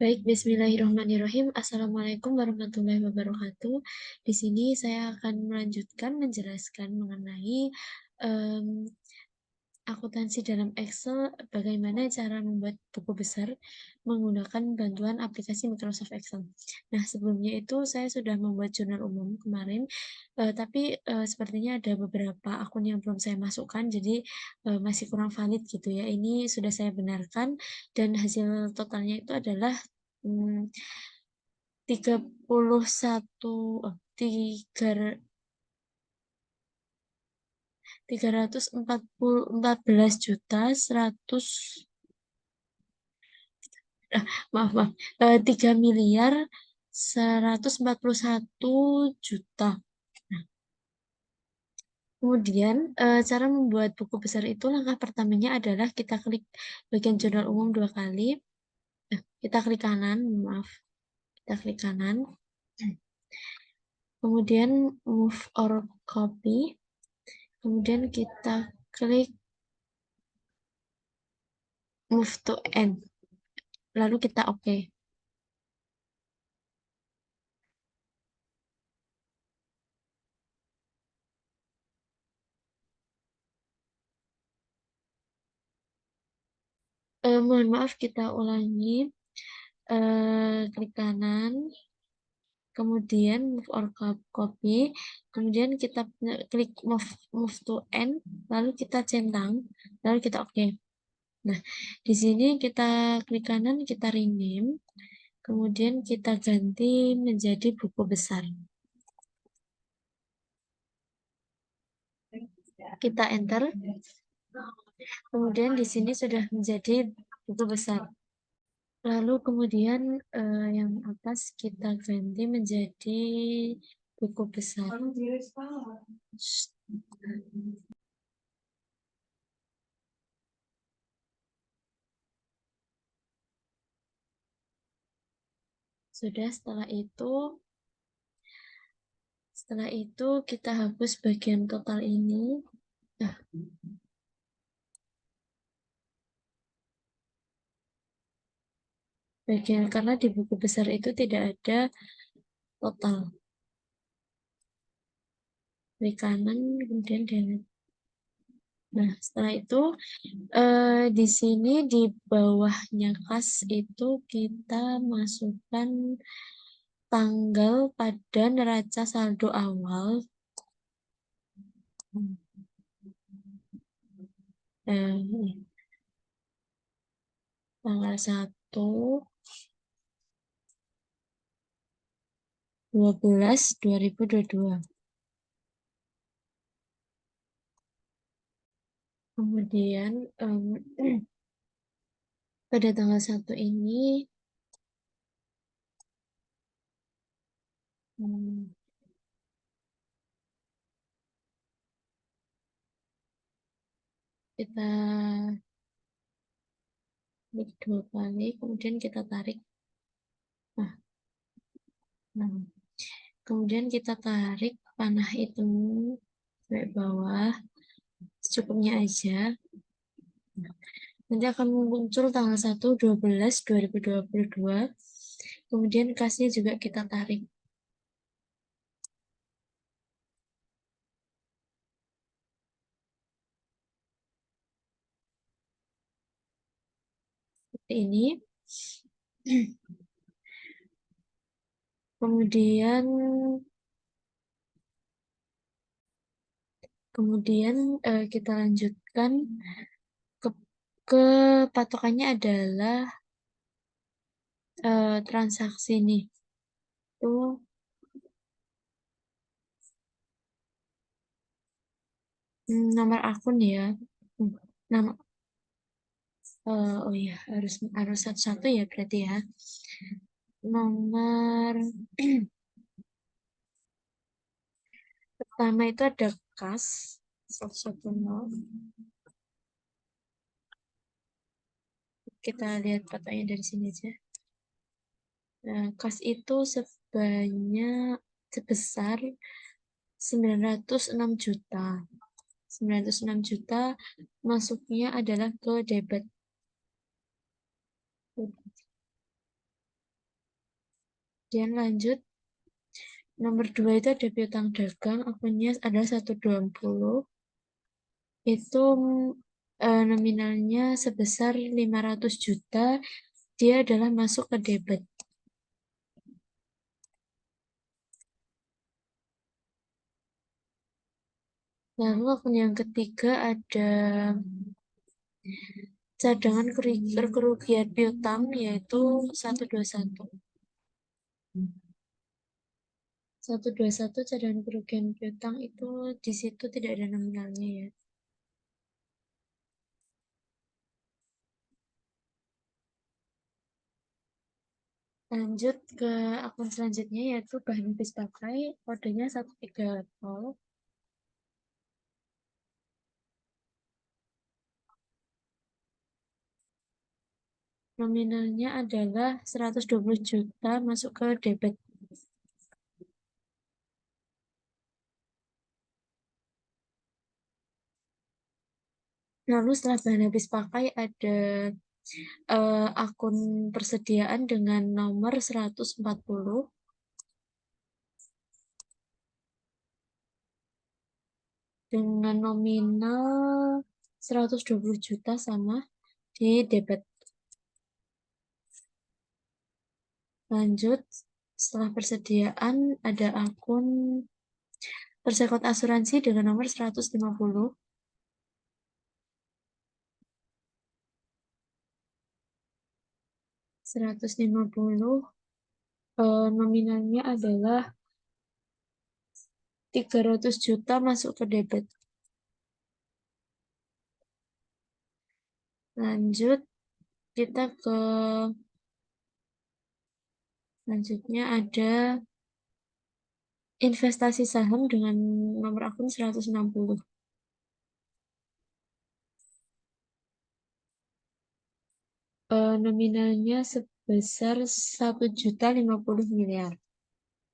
Baik, bismillahirrahmanirrahim. Assalamualaikum warahmatullahi wabarakatuh. Di sini saya akan melanjutkan menjelaskan mengenai em, akuntansi dalam Excel, bagaimana cara membuat buku besar menggunakan bantuan aplikasi Microsoft Excel. Nah, sebelumnya itu saya sudah membuat jurnal umum kemarin, tapi sepertinya ada beberapa akun yang belum saya masukkan, jadi masih kurang valid gitu ya. Ini sudah saya benarkan dan hasil totalnya itu adalah 31 tiga 314 juta 100 maaf maaf 3.141 juta. Nah, kemudian cara membuat buku besar itu langkah pertamanya adalah kita klik bagian jurnal umum 2 kali. Kita klik kanan, maaf, kita klik kanan. Kemudian move or copy. Kemudian kita klik move to end. Lalu kita oke. Mohon maaf, kita ulangi. Klik kanan, kemudian move or copy, kemudian kita klik move to end, lalu kita centang, lalu kita oke. Nah, di sini kita klik kanan, kita rename, kemudian kita ganti menjadi buku besar. Kita enter. Kemudian di sini sudah menjadi buku besar. Lalu kemudian yang atas kita ganti menjadi buku besar. Sudah, setelah itu kita hapus bagian total ini. Nah, karena di buku besar itu tidak ada total. Klik kanan, kemudian delete. Nah, setelah itu di sini di bawahnya kas itu kita masukkan tanggal pada neraca saldo awal. Tanggal 1/12/2022. Kemudian pada tanggal 1 ini kita klik 2 kali, kemudian kita tarik. Nah, kemudian kita tarik panah itu sampai bawah, secukupnya aja. Nanti akan muncul tanggal 1/12/2022. Kemudian kasnya juga kita tarik. Seperti ini. Kemudian kita lanjutkan ke patokannya adalah transaksi nih. Tuh nomor akun ya. Nama oh iya, harus satu-satu ya berarti ya. Nomor pertama itu ada kas 110. Kita lihat fotonya dari sini aja. Nah, kas itu sebesar 906 juta. 906 juta masuknya adalah ke debit. Kemudian lanjut, nomor 2 itu ada piutang dagang, akunnya ada 120. Itu nominalnya sebesar 500 juta, dia adalah masuk ke debit. Lalu akun yang ketiga ada cadangan kerugian piutang, yaitu 121. 121 cadangan kerugian piutang itu di situ tidak ada nominalnya ya. Lanjut ke akun selanjutnya yaitu bahan habis pakai, kodenya 130. Nominalnya adalah 120 juta masuk ke debit. Lalu setelah bahan habis pakai ada akun persediaan dengan nomor 140 dengan nominal 120 juta sama di debit. Lanjut, setelah persediaan ada akun persekot asuransi dengan nomor 150. 150 nominalnya adalah 300 juta masuk ke debit. Lanjut, kita ke selanjutnya ada investasi saham dengan nomor akun 160. Nominalnya sebesar 1.050.000.000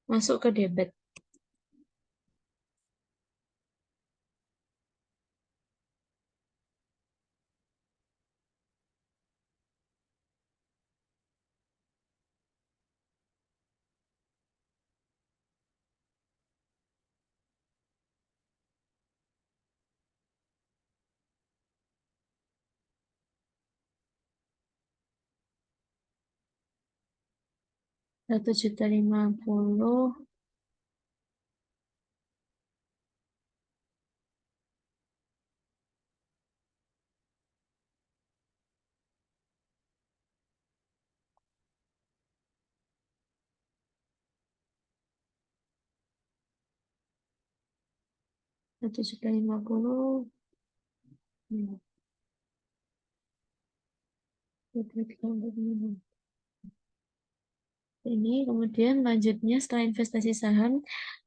masuk ke debit. Satu juta 50. 1.050.000. Ini kemudian lanjutnya setelah investasi saham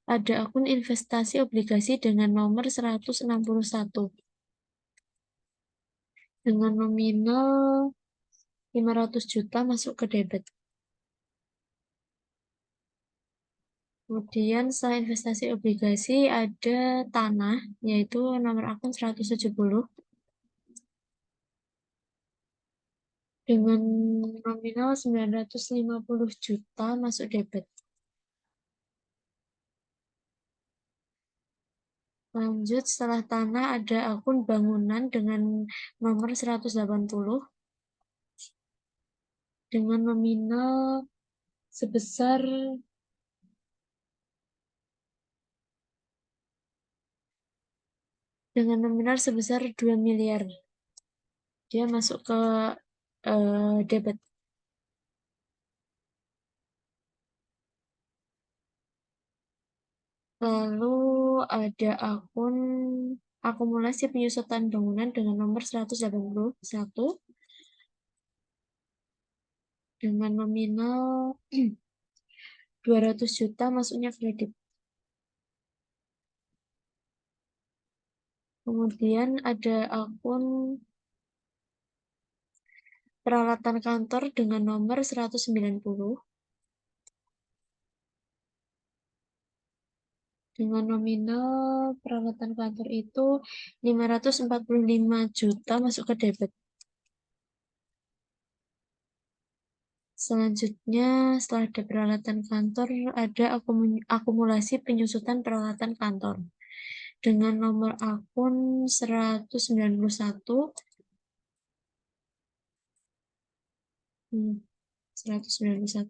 ada akun investasi obligasi dengan nomor 161 dengan nominal 500 juta masuk ke debit. Kemudian setelah investasi obligasi ada tanah, yaitu nomor akun 170 dengan nominal 950 juta masuk debit. Lanjut, setelah tanah ada akun bangunan dengan nomor 180 dengan nominal sebesar 2 miliar. Dia masuk ke debit. Lalu ada akun akumulasi penyusutan bangunan dengan nomor 181 dengan nominal 200 juta masuknya kredit. Kemudian ada akun peralatan kantor dengan nomor 190 dengan nominal peralatan kantor itu 545 juta masuk ke debit. Selanjutnya, setelah ada peralatan kantor, ada akumulasi penyusutan peralatan kantor. Dengan nomor akun 191, 191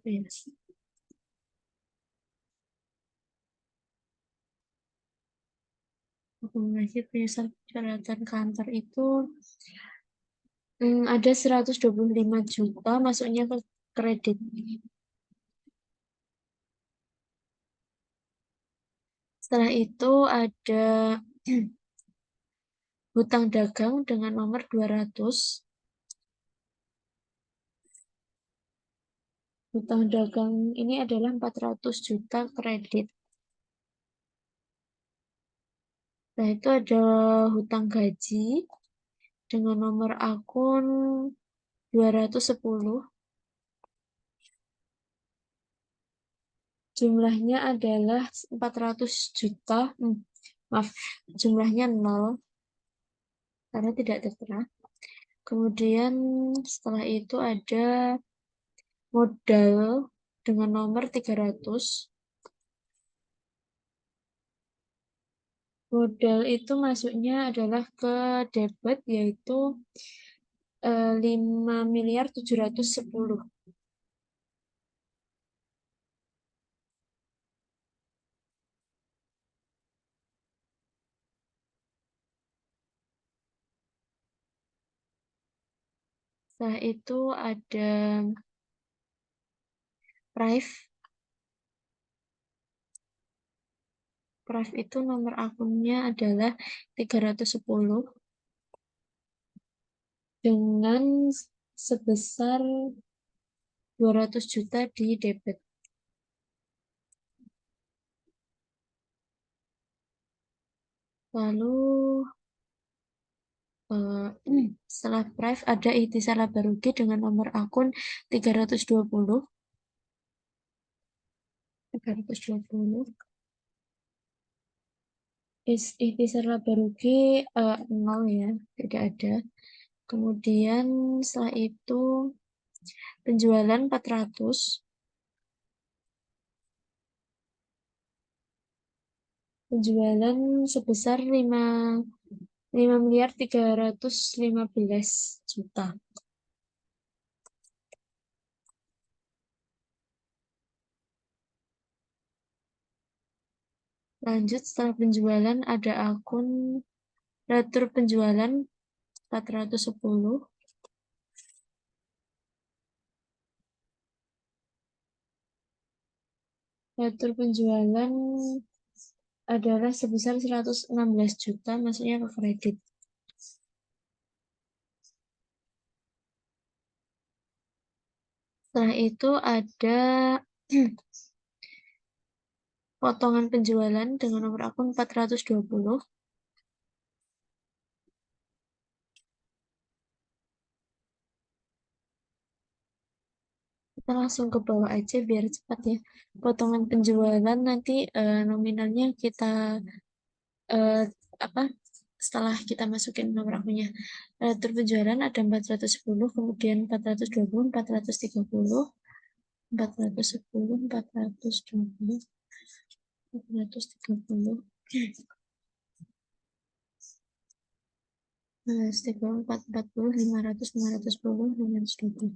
ya. Akumulasi penyusutan peralatan kantor itu ada 125 juta masuknya ke kredit. Setelah itu ada hutang dagang dengan nomor 200. Hutang dagang ini adalah 400 juta kredit. Setelah itu ada hutang gaji dengan nomor akun 210. Jumlahnya adalah 400 juta. Maaf, jumlahnya 0 karena tidak tertera. Kemudian setelah itu ada modal dengan nomor 300. Modal itu masuknya adalah ke debit, yaitu 5.710. Setelah itu ada Prive. Prive itu nomor akunnya adalah 310 dengan sebesar 200 juta di debit. Lalu setelah Prive ada Ihtisar Laba Rugi dengan nomor akun 320. 320. Ihtisar Laba Rugi 0 ya, tidak ada. Kemudian setelah itu penjualan 400. Penjualan sebesar 5.315 juta. Lanjut, setelah penjualan ada akun retur penjualan 410. Retur penjualan adalah sebesar 116 juta masuknya ke kredit. Setelah itu ada potongan penjualan dengan nomor akun 420. Kita langsung ke bawah aja biar cepat ya. Potongan penjualan nanti nominalnya kita eh, apa setelah kita masukin nomor akunnya. Retur penjualan ada 410, kemudian 420, 430, 410, 420, 430, 430, 440, 500, 510, 520.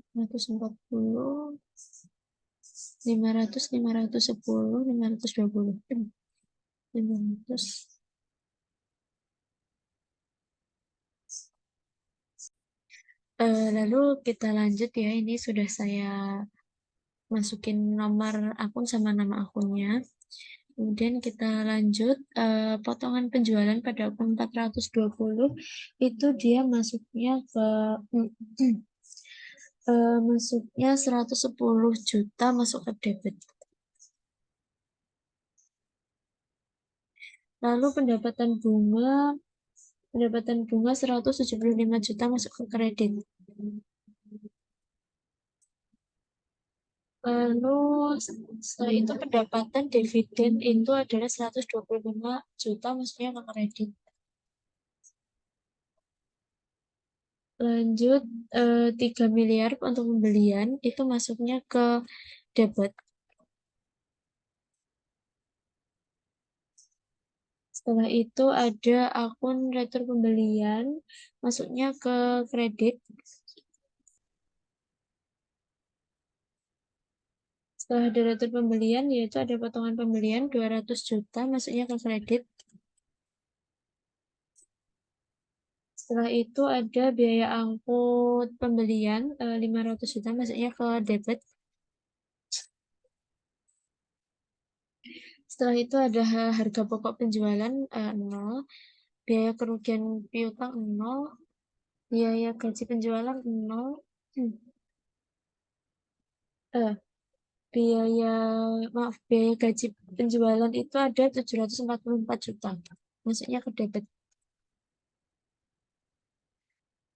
540, 500, 510, 520, 500. Lalu kita lanjut ya, ini sudah saya masukin nomor akun sama nama akunnya. Kemudian kita lanjut, potongan penjualan pada akun 420 itu dia masuknya ke masuknya 110 juta masuk ke debit. Lalu pendapatan bunga 175 juta masuk ke kredit. Lalu setelah itu pendapatan dividen itu adalah 125 juta, maksudnya ke kredit. Lanjut, 3 miliar untuk pembelian itu masuknya ke debit. Setelah itu ada akun retur pembelian, masuknya ke kredit. Setelah ada retur pembelian, yaitu ada potongan pembelian 200 juta, masuknya ke kredit. Setelah itu ada biaya angkut pembelian 500 juta, masuknya ke debit. Setelah itu ada harga pokok penjualan 0, biaya kerugian piutang 0, biaya gaji penjualan 0, hmm, eh, biaya maaf biaya gaji penjualan itu ada 744 juta, masuknya ke debit.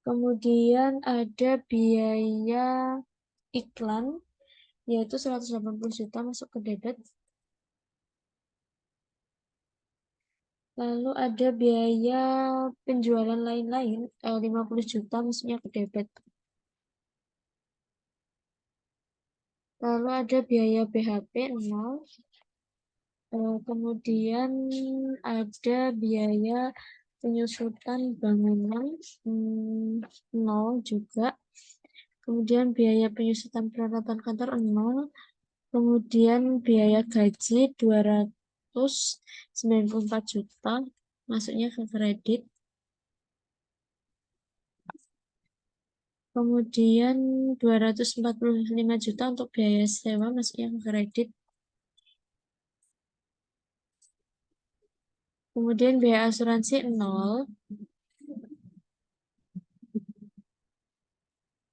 Kemudian ada biaya iklan yaitu 180 juta, masuk ke debit. Lalu ada biaya penjualan lain-lain 50 juta, maksudnya ke debit. Lalu ada biaya BHP 0. Kemudian ada biaya penyusutan bangunan 0 juga. Kemudian biaya penyusutan peralatan kantor 0. Kemudian biaya gaji 294 juta, masuknya ke kredit. Kemudian 245 juta untuk biaya sewa, masuknya ke kredit. Kemudian biaya asuransi 0.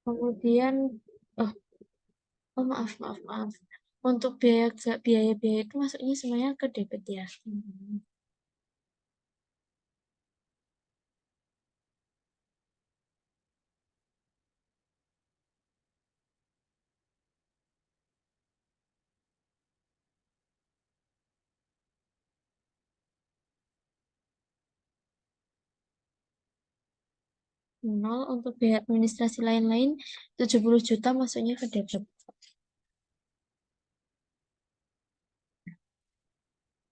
Kemudian, oh, oh maaf, maaf, maaf. Untuk biaya-biaya itu masuknya semuanya ke debit ya. Nol untuk biaya administrasi lain-lain 70 juta, masuknya ke debit.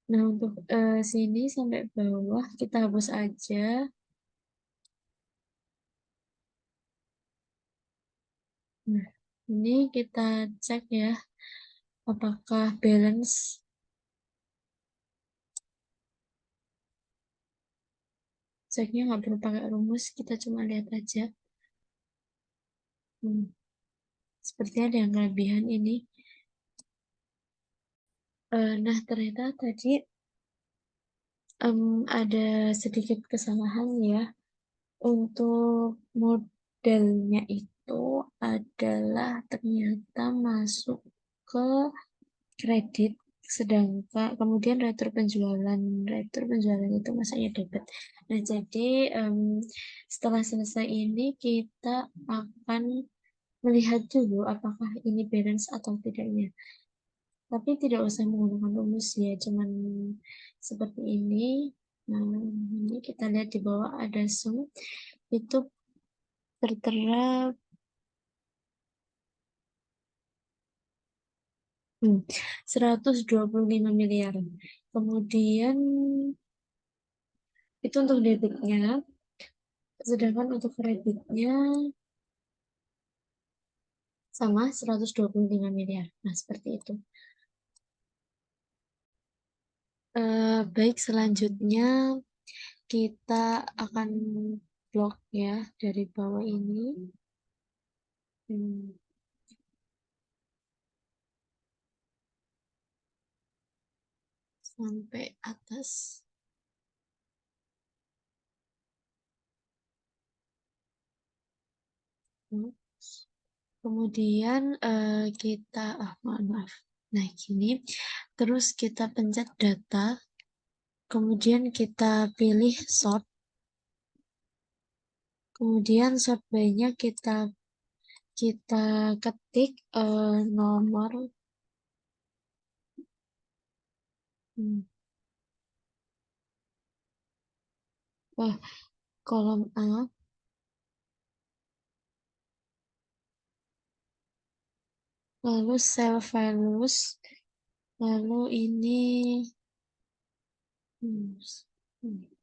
Nah, untuk sini sampai bawah kita hapus aja. Nah, ini kita cek ya, apakah balance. Ceknya nggak perlu pakai rumus, kita cuma lihat aja. Sepertinya ada yang kelebihan ini. Nah, ternyata tadi ada sedikit kesalahan ya. Untuk modelnya itu adalah ternyata masuk ke kredit, sedangkan kemudian retur penjualan itu masuknya debit. Nah, jadi setelah selesai ini kita akan melihat dulu apakah ini balance atau tidaknya. Tapi tidak usah menggunakan rumus ya, cuman seperti ini. Nah, ini kita lihat di bawah ada sum, itu tertera 125 miliar. Kemudian itu untuk debitnya, sedangkan untuk kreditnya sama 125 miliar. Nah, seperti itu. Baik, selanjutnya kita akan blok ya dari bawah ini. Hmm, sampai atas. Hmm. Kemudian kita, maaf. Nah, gini. Terus kita pencet data. Kemudian kita pilih sort. Kemudian sort by-nya kita ketik nomor Hmm. Wah, kolom A, lalu self values, lalu ini, hmm, hmm.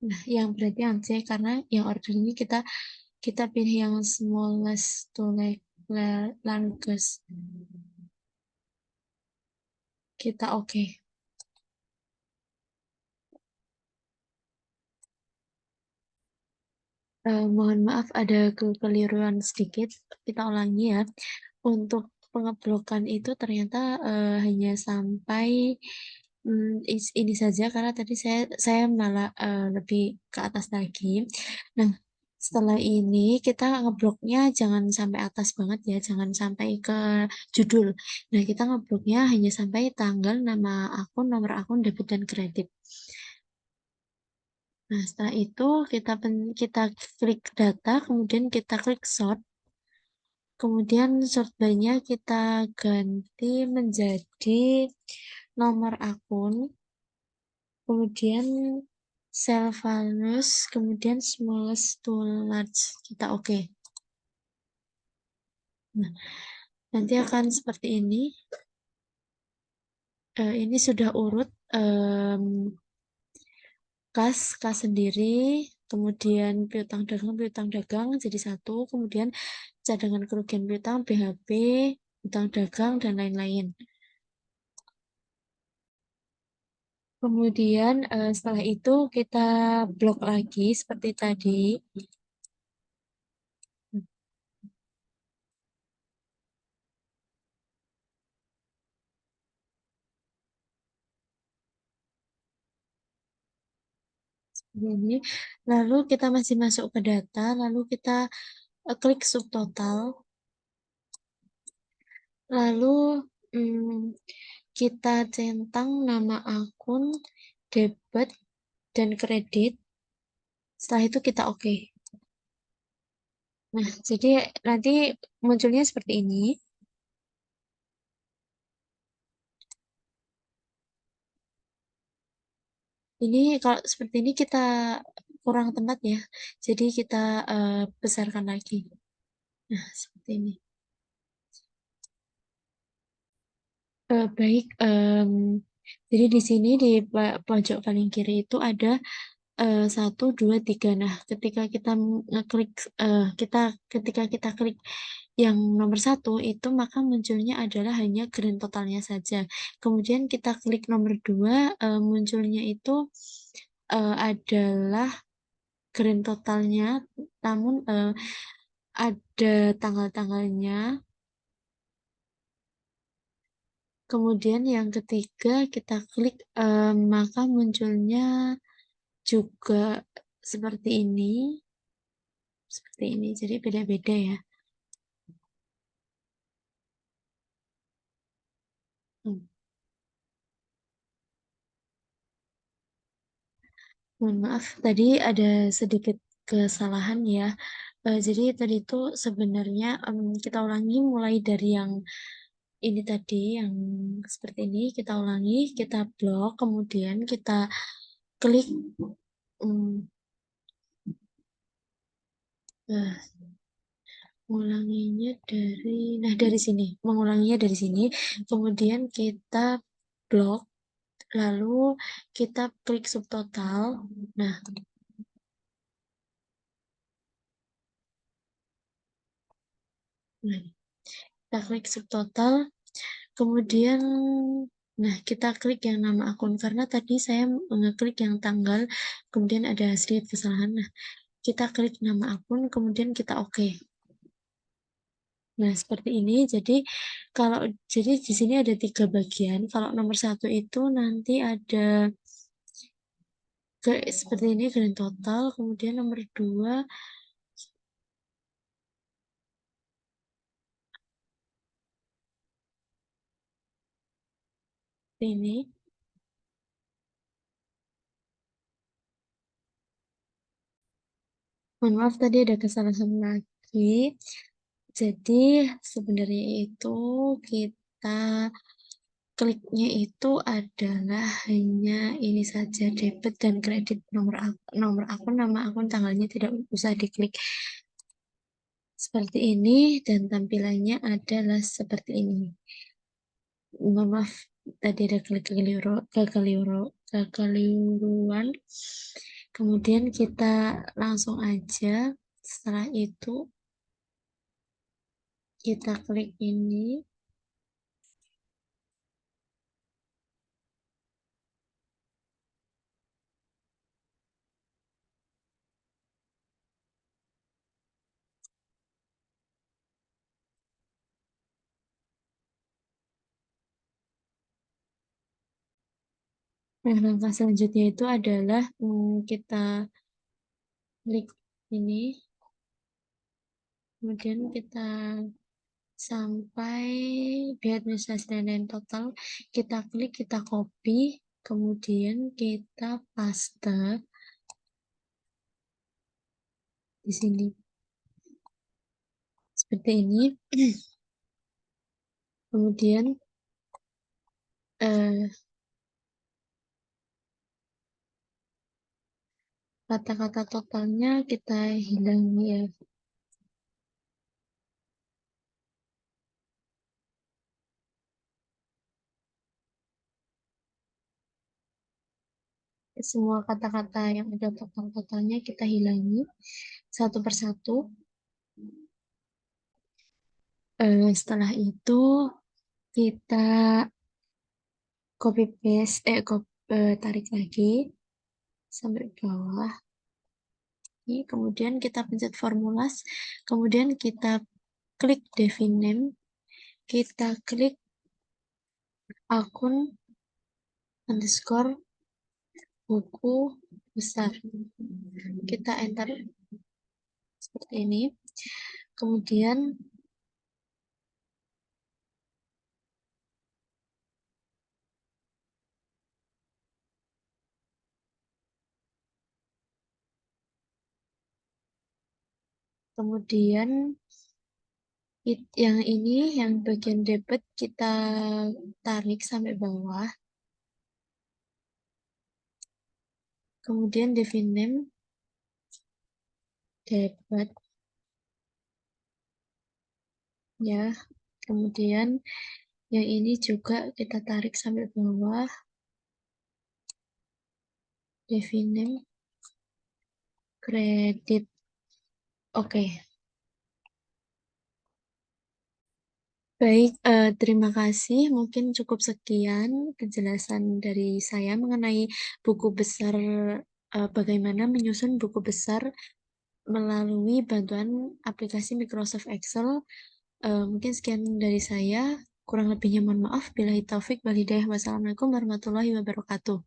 Nah, yang berarti yang C karena yang order ini kita kita pilih yang smallest to largest. Kita oke. Mohon maaf ada kekeliruan sedikit. Kita ulangi ya. Untuk pengeblokan itu ternyata hanya sampai ini saja karena tadi saya malah lebih ke atas lagi. Nah, setelah ini kita ngebloknya jangan sampai atas banget ya, jangan sampai ke judul. Nah, kita ngebloknya hanya sampai tanggal, nama akun, nomor akun, debit dan kredit. Nah, setelah itu kita klik data, kemudian kita klik sort. Kemudian sort by-nya kita ganti menjadi nomor akun, kemudian self values, kemudian smallest to large. Kita oke. Nah, nanti akan seperti ini. Ini sudah urut kas sendiri, kemudian piutang dagang jadi satu, kemudian cadangan kerugian piutang, BHP, hutang dagang, dan lain-lain. Kemudian setelah itu kita blok lagi seperti tadi. Ini. Lalu kita masih masuk ke data, lalu kita klik subtotal. Lalu kita centang nama akun, debit, dan kredit. Setelah itu kita oke. Nah, jadi nanti munculnya seperti ini. Ini kalau seperti ini kita kurang tempat ya. Jadi kita besarkan lagi. Nah, seperti ini. Baik, jadi di sini di pojok paling kiri itu ada 1, 2, 3. Nah, ketika kita ngeklik, ketika kita klik yang nomor 1 itu maka munculnya adalah hanya grand totalnya saja. Kemudian kita klik nomor 2, munculnya itu adalah grand totalnya, namun ada tanggal-tanggalnya. Kemudian yang ketiga kita klik, maka munculnya juga seperti ini, jadi beda-beda ya. Hmm. Mohon maaf, tadi ada sedikit kesalahan ya. Jadi tadi itu sebenarnya kita ulangi mulai dari yang ini tadi, yang seperti ini, kita ulangi, kita blok, kemudian kita klik um, eh, mengulanginya dari sini, mengulanginya dari sini, kemudian kita blok, lalu kita klik subtotal. Nah, nah, kita klik subtotal, kemudian nah kita klik yang nama akun karena tadi saya ngeklik yang tanggal, kemudian ada sedikit kesalahan. Nah, kita klik nama akun, kemudian kita oke. Nah, seperti ini. Kalau jadi di sini ada 3 bagian. Kalau nomor 1 itu nanti ada seperti ini grand total, kemudian nomor 2 ini. Mohon maaf tadi ada kesalahan lagi. Jadi sebenarnya itu kita kliknya itu adalah hanya ini saja, debit dan kredit nomor akun, nama akun, tanggalnya tidak usah diklik. Seperti ini dan tampilannya adalah seperti ini. Mohon maaf, tadi ada kekeliruan. Kemudian kita langsung aja, setelah itu kita klik ini. Nah, langkah selanjutnya itu adalah kita klik ini, kemudian kita sampai di administrasi dan lain total, kita klik, kita copy, kemudian kita paste di sini seperti ini. Kemudian kata-kata totalnya kita hilang ya. Semua kata-kata yang ada total-totalnya kita hilangi satu persatu. Setelah itu kita copy paste, tarik lagi sampai bawah. Ini, kemudian kita pencet formulas, kemudian kita klik define name, kita klik akun underscore buku besar. Kita enter seperti ini. Kemudian yang ini, yang bagian debit kita tarik sampai bawah. Kemudian define name debit ya. Kemudian yang ini juga kita tarik sampai bawah. Define name kredit. Oke. Baik, terima kasih. Mungkin cukup sekian penjelasan dari saya mengenai buku besar, bagaimana menyusun buku besar melalui bantuan aplikasi Microsoft Excel. Mungkin sekian dari saya. Kurang lebihnya mohon maaf. Billahi taufik wal hidayah. Wassalamualaikum warahmatullahi wabarakatuh.